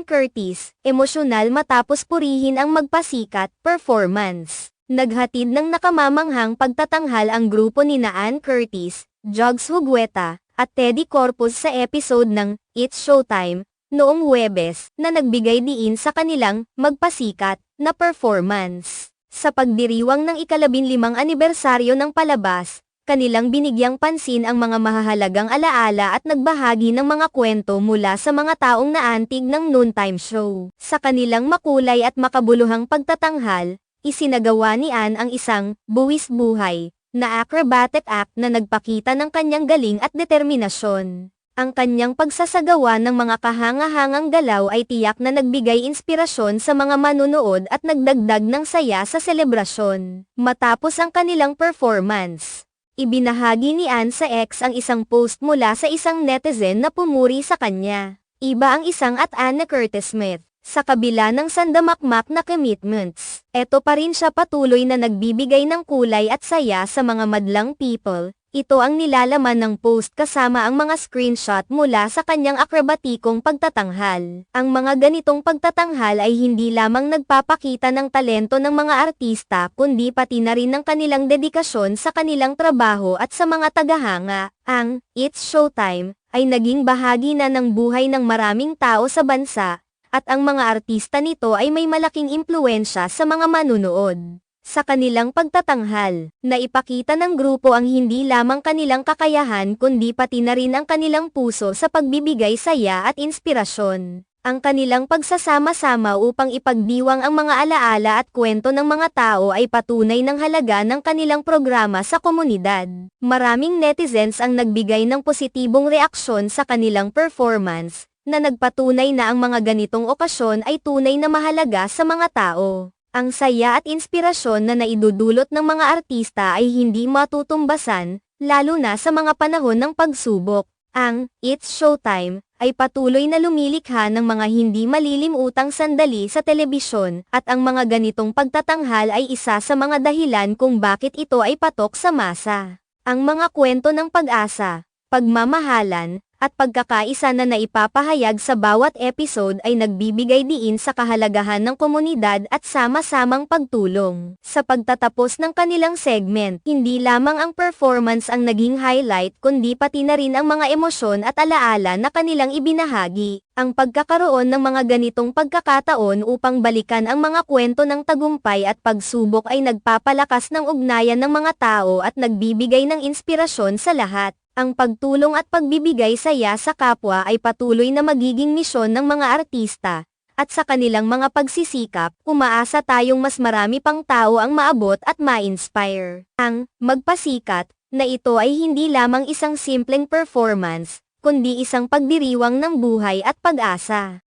Ann Curtis, emosyonal matapos purihin ang magpasikat performance. Naghatid ng nakamamanghang pagtatanghal ang grupo nina Ann Curtis, Jugs Hugueta, at Teddy Corpus sa episode ng It's Showtime noong Huwebes na nagbigay diin sa kanilang magpasikat na performance. Sa pagdiriwang ng ika-15 anibersaryo ng palabas, kanilang binigyang pansin ang mga mahahalagang alaala at nagbahagi ng mga kwento mula sa mga taong naantig ng noontime show. Sa kanilang makulay at makabuluhang pagtatanghal, isinagawa ni Ann ang isang buwis buhay na acrobatic act na nagpakita ng kanyang galing at determinasyon. Ang kanyang pagsasagawa ng mga kahanga-hangang galaw ay tiyak na nagbigay inspirasyon sa mga manunood at nagdagdag ng saya sa selebrasyon. Matapos ang kanilang performance, ibinahagi ni Ann sa X ang isang post mula sa isang netizen na pumuri sa kanya. Iba ang isang at Anna Curtis Smith. Sa kabila ng sandamakmak na commitments, eto pa rin siya patuloy na nagbibigay ng kulay at saya sa mga madlang people. Ito ang nilalaman ng post kasama ang mga screenshot mula sa kanyang akrobatikong pagtatanghal. Ang mga ganitong pagtatanghal ay hindi lamang nagpapakita ng talento ng mga artista kundi pati na rin ng kanilang dedikasyon sa kanilang trabaho at sa mga tagahanga. Ang It's Showtime ay naging bahagi na ng buhay ng maraming tao sa bansa, at ang mga artista nito ay may malaking impluwensya sa mga manunood. Sa kanilang pagtatanghal, naipakita ng grupo ang hindi lamang kanilang kakayahan kundi pati na rin ang kanilang puso sa pagbibigay saya at inspirasyon. Ang kanilang pagsasama-sama upang ipagdiwang ang mga alaala at kwento ng mga tao ay patunay ng halaga ng kanilang programa sa komunidad. Maraming netizens ang nagbigay ng positibong reaksyon sa kanilang performance, na nagpatunay na ang mga ganitong okasyon ay tunay na mahalaga sa mga tao. Ang saya at inspirasyon na naidudulot ng mga artista ay hindi matutumbasan, lalo na sa mga panahon ng pagsubok. Ang It's Showtime ay patuloy na lumilikha ng mga hindi malilimutang sandali sa telebisyon, at ang mga ganitong pagtatanghal ay isa sa mga dahilan kung bakit ito ay patok sa masa. Ang mga kwento ng pag-asa, pagmamahalan, at pagkakaisa na naipapahayag sa bawat episode ay nagbibigay diin sa kahalagahan ng komunidad at sama-samang pagtulong. Sa pagtatapos ng kanilang segment, hindi lamang ang performance ang naging highlight kundi pati na rin ang mga emosyon at alaala na kanilang ibinahagi. Ang pagkakaroon ng mga ganitong pagkakataon upang balikan ang mga kwento ng tagumpay at pagsubok ay nagpapalakas ng ugnayan ng mga tao at nagbibigay ng inspirasyon sa lahat. Ang pagtulong at pagbibigay saya sa kapwa ay patuloy na magiging misyon ng mga artista, at sa kanilang mga pagsisikap, umaasa tayong mas marami pang tao ang maabot at ma-inspire. Ang magpasikat na ito ay hindi lamang isang simpleng performance, kundi isang pagdiriwang ng buhay at pag-asa.